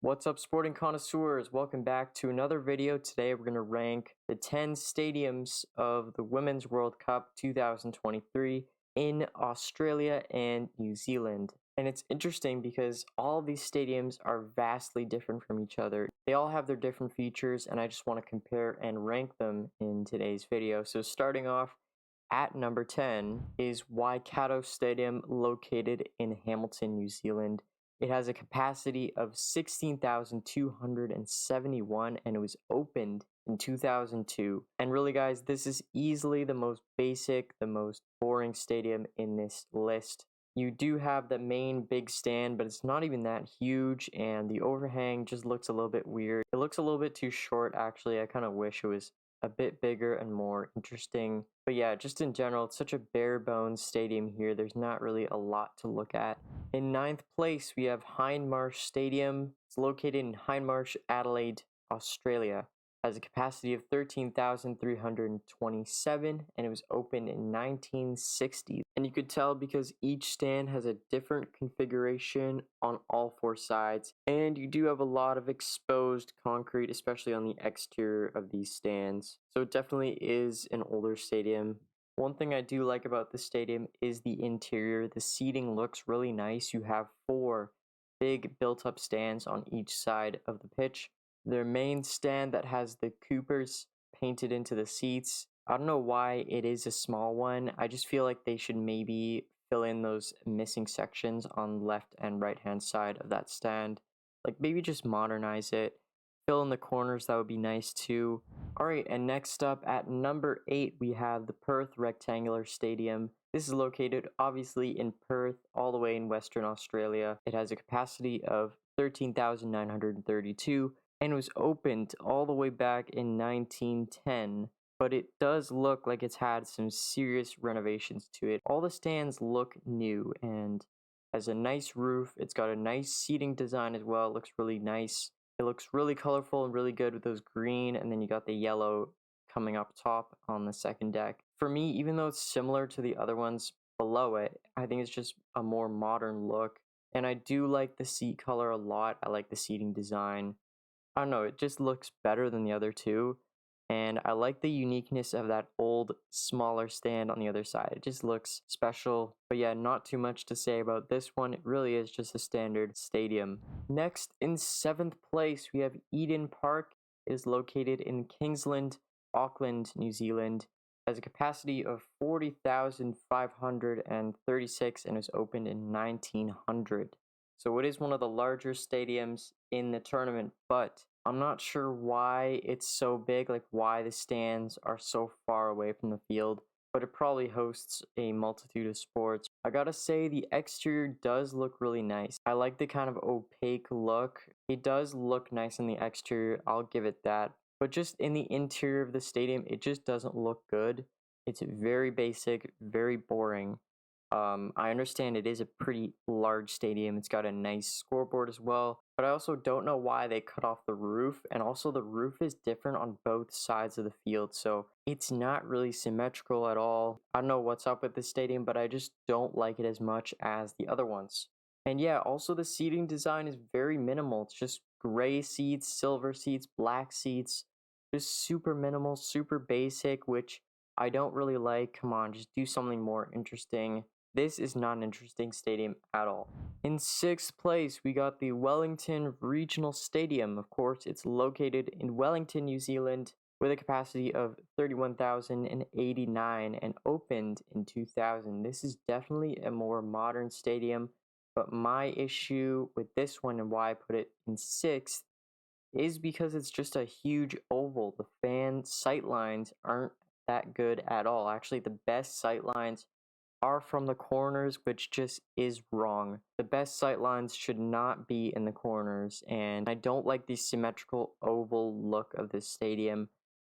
What's up, Sporting Connoisseurs? Welcome back to another video. Today we're going to rank the 10 stadiums of the Women's World Cup 2023 in Australia and New Zealand. And it's interesting because all these stadiums are vastly different from each other. They all have their different features, and I just want to compare and rank them in today's video. So starting off at number 10 is Waikato Stadium, located in Hamilton, New Zealand. It has a capacity of 16,271 and it was opened in 2002. And really, guys, this is easily the most basic, the most boring stadium in this list. You do have the main big stand, but it's not even that huge, and the overhang just looks a little bit weird. It looks a little bit too short, actually. I kind of wish it was a bit bigger and more interesting. But yeah, just in general, it's such a bare bones stadium here. There's not really a lot to look at. In ninth place, we have Hindmarsh Stadium. It's located in Hindmarsh, Adelaide, Australia. It has a capacity of 13,327 and it was opened in 1960. And you could tell because each stand has a different configuration on all four sides, and you do have a lot of exposed concrete, especially on the exterior of these stands. So it definitely is an older stadium. One thing I do like about the stadium is the interior. The seating looks really nice. You have 4 big built-up stands on each side of the pitch. Their main stand that has the Coopers painted into the seats, I don't know why it is a small one. I just feel like they should maybe fill in those missing sections on left and right hand side of that stand. Like maybe just modernize it. Fill in the corners, that would be nice too. Alright, and next up at number 8 we have the Perth Rectangular Stadium. This is located obviously in Perth, all the way in Western Australia. It has a capacity of 13,932 and it was opened all the way back in 1910. But it does look like it's had some serious renovations to it. All the stands look new and has a nice roof. It's got a nice seating design as well. It looks really nice. It looks really colorful and really good with those green, and then you got the yellow coming up top on the second deck. For me, even though it's similar to the other ones below it, I think it's just a more modern look. And I do like the seat color a lot. I like the seating design. I don't know, it just looks better than the other two. And I like the uniqueness of that old, smaller stand on the other side. It just looks special. But yeah, not too much to say about this one. It really is just a standard stadium. Next, in 7th place, we have Eden Park. It is located in Kingsland, Auckland, New Zealand. It has a capacity of 40,536 and was opened in 1900. So it is one of the larger stadiums in the tournament, but I'm not sure why it's so big, like why the stands are so far away from the field, but it probably hosts a multitude of sports. I gotta say, the exterior does look really nice. I like the kind of opaque look. It does look nice in the exterior, I'll give it that. But just in the interior of the stadium, it just doesn't look good. It's very basic, very boring. I understand it is a pretty large stadium. It's got a nice scoreboard as well, but I also don't know why they cut off the roof, and also the roof is different on both sides of the field, so it's not really symmetrical at all. I don't know what's up with this stadium, but I just don't like it as much as the other ones. And yeah, also the seating design is very minimal. It's just gray seats, silver seats, black seats, just super minimal, super basic, which I don't really like. Come on, just do something more interesting. This is not an interesting stadium at all. In 6th place, we got the Wellington Regional Stadium. Of course, it's located in Wellington, New Zealand, with a capacity of 31,089 and opened in 2000. This is definitely a more modern stadium, but my issue with this one and why I put it in 6th is because it's just a huge oval. The fan sightlines aren't that good at all. Actually, the best sightlines are from the corners, which just is wrong. The best sightlines should not be in the corners, and I don't like the symmetrical oval look of this stadium.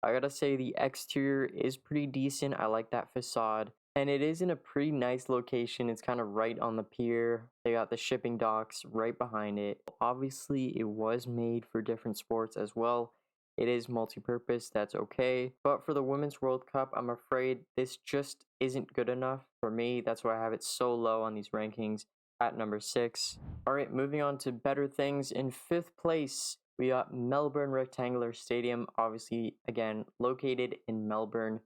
I gotta say, the exterior is pretty decent. I like that facade, and it is in a pretty nice location. It's kind of right on the pier. They got the shipping docks right behind it. Obviously, it was made for different sports as well. It is multi-purpose, that's okay. But for the Women's World Cup, I'm afraid this just isn't good enough for me. That's why I have it so low on these rankings. at number 6. All right, moving on to better things. In 5th place, we got Melbourne Rectangular Stadium, obviously, again, located in Melbourne,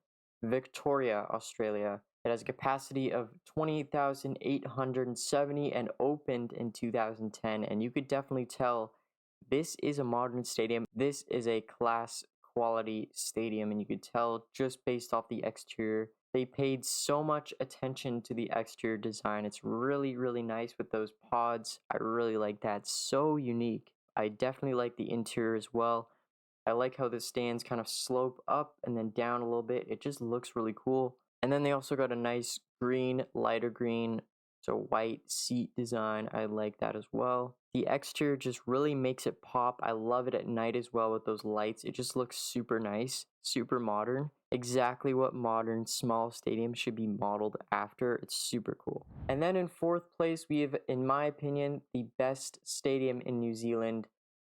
Victoria, Australia. It has a capacity of 28,870 and opened in 2010, and you could definitely tell this is a modern stadium. This is a class quality stadium, and you could tell just based off the exterior. They paid so much attention to the exterior design. It's really, really nice with those pods. I really like that. So unique. I definitely like the interior as well. I like how the stands kind of slope up and then down a little bit. It just looks really cool. And then they also got a nice green, lighter green, so white seat design. I like that as well. The exterior just really makes it pop. I love it at night as well with those lights. It just looks super nice, super modern. Exactly what modern small stadiums should be modeled after. It's super cool. And then in 4th place, we have, in my opinion, the best stadium in New Zealand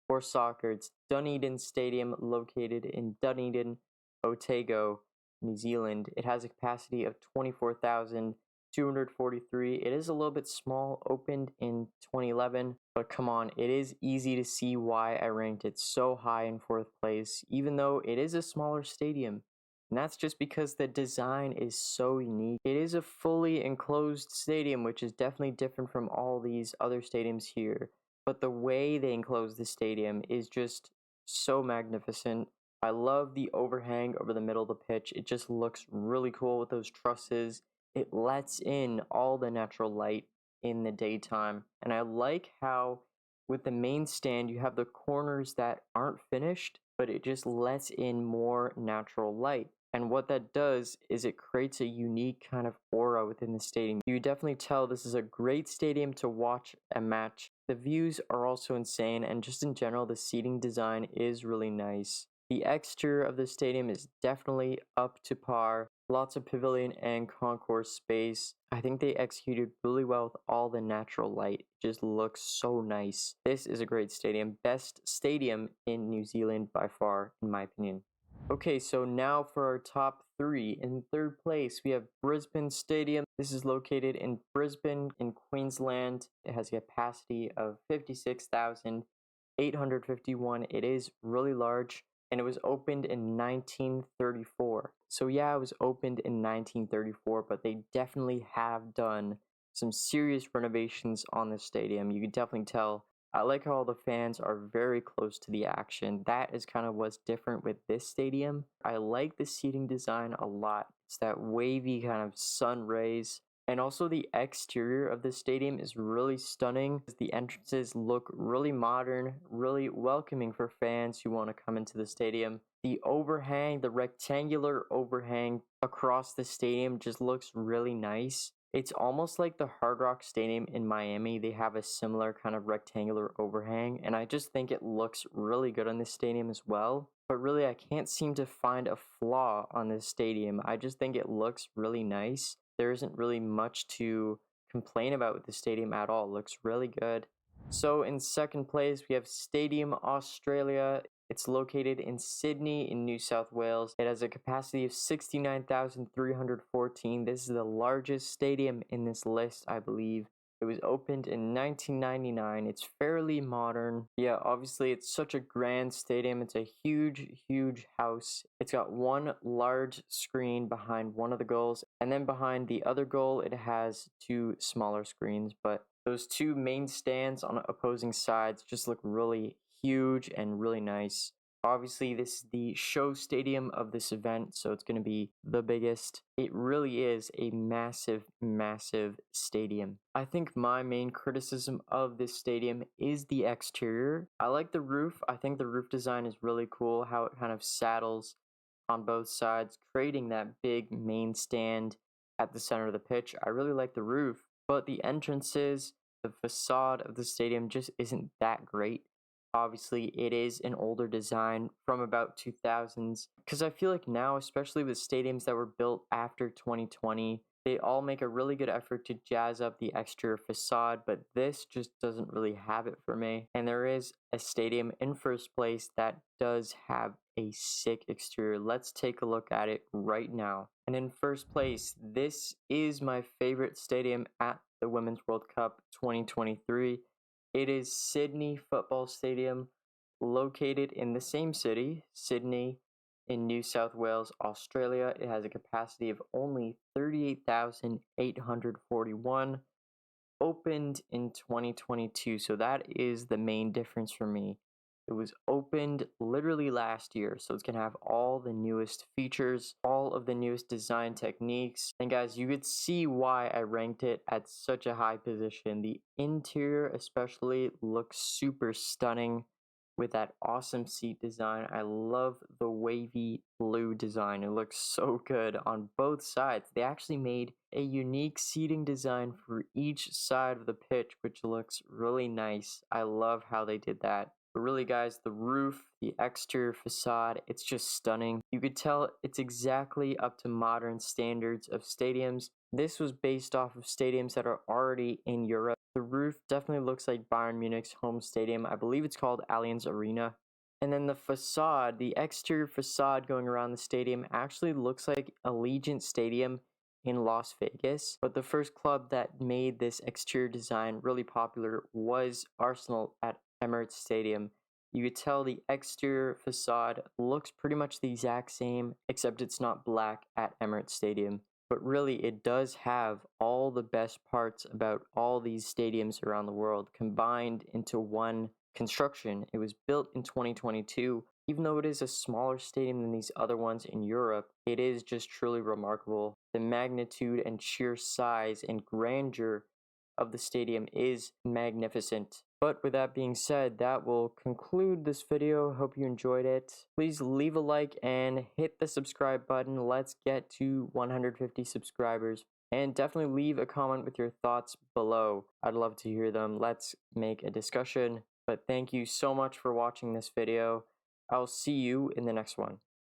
for soccer. It's Dunedin Stadium, located in Dunedin, Otago, New Zealand. It has a capacity of 24,243. It is a little bit small, opened in 2011, but come on, it is easy to see why I ranked it so high in 4th place, even though it is a smaller stadium. And that's just because the design is so unique. It is a fully enclosed stadium, which is definitely different from all these other stadiums here. But the way they enclose the stadium is just so magnificent. I love the overhang over the middle of the pitch. It just looks really cool with those trusses. It lets in all the natural light in the daytime. And I like how with the main stand, you have the corners that aren't finished, but it just lets in more natural light. And what that does is it creates a unique kind of aura within the stadium. You definitely tell this is a great stadium to watch a match. The views are also insane, and just in general, the seating design is really nice. The exterior of the stadium is definitely up to par. Lots of pavilion and concourse space. I think they executed really well with all the natural light. It just looks so nice. This is a great stadium. Best stadium in New Zealand by far, in my opinion. Okay, so now for our top 3. In 3rd place, we have Brisbane Stadium. This is located in Brisbane in Queensland. It has a capacity of 56,851. It is really large, and it was opened in 1934. So yeah, it was opened in 1934, but they definitely have done some serious renovations on the stadium. You can definitely tell. I like how all the fans are very close to the action. That is kind of what's different with this stadium. I like the seating design a lot. It's that wavy kind of sun rays. And also the exterior of the stadium is really stunning. The entrances look really modern, really welcoming for fans who want to come into the stadium. The overhang, the rectangular overhang across the stadium just looks really nice. It's almost like the Hard Rock Stadium in Miami. They have a similar kind of rectangular overhang, and I just think it looks really good on this stadium as well. But really, I can't seem to find a flaw on this stadium. I just think it looks really nice. There isn't really much to complain about with the stadium at all. It looks really good. So in 2nd place, we have Stadium Australia. It's located in Sydney in New South Wales. It has a capacity of 69,314. This is the largest stadium in this list, I believe. It was opened in 1999. It's fairly modern. Yeah, obviously it's such a grand stadium. It's a huge, huge house. It's got one large screen behind one of the goals, and then behind the other goal, it has 2 smaller screens. But those 2 main stands on opposing sides just look really huge and really nice. Obviously, this is the show stadium of this event, so it's going to be the biggest. It really is a massive, massive stadium. I think my main criticism of this stadium is the exterior. I like the roof. I think the roof design is really cool, how it kind of saddles on both sides, creating that big main stand at the center of the pitch. I really like the roof, but the entrances, the facade of the stadium just isn't that great. Obviously, it is an older design from about 2000s, because I feel like now, especially with stadiums that were built after 2020, they all make a really good effort to jazz up the exterior facade, but this just doesn't really have it for me. And there is a stadium in 1st place that does have a sick exterior. Let's take a look at it right now. And in 1st place, this is my favorite stadium at the Women's World Cup 2023. It is Sydney Football Stadium, located in the same city, Sydney, in New South Wales, Australia. It has a capacity of only 38,841, opened in 2022. So that is the main difference for me. It was opened literally last year, so it's going to have all the newest features, all of the newest design techniques. And guys, you could see why I ranked it at such a high position. The interior especially looks super stunning with that awesome seat design. I love the wavy blue design. It looks so good on both sides. They actually made a unique seating design for each side of the pitch, which looks really nice. I love how they did that. But really, guys, the roof, the exterior facade, it's just stunning. You could tell it's exactly up to modern standards of stadiums. This was based off of stadiums that are already in Europe. The roof definitely looks like Bayern Munich's home stadium. I believe it's called Allianz Arena. And then the facade, the exterior facade going around the stadium actually looks like Allegiant Stadium in Las Vegas. But the first club that made this exterior design really popular was Arsenal at Emirates Stadium. You could tell the exterior facade looks pretty much the exact same, except it's not black at Emirates Stadium. But really, it does have all the best parts about all these stadiums around the world combined into one construction. It was built in 2022. Even though it is a smaller stadium than these other ones in Europe, it is just truly remarkable. The magnitude and sheer size and grandeur of the stadium is magnificent. But with that being said, that will conclude this video. Hope you enjoyed it. Please leave a like and hit the subscribe button. Let's get to 150 subscribers. And definitely leave a comment with your thoughts below. I'd love to hear them. Let's make a discussion. But thank you so much for watching this video. I'll see you in the next one.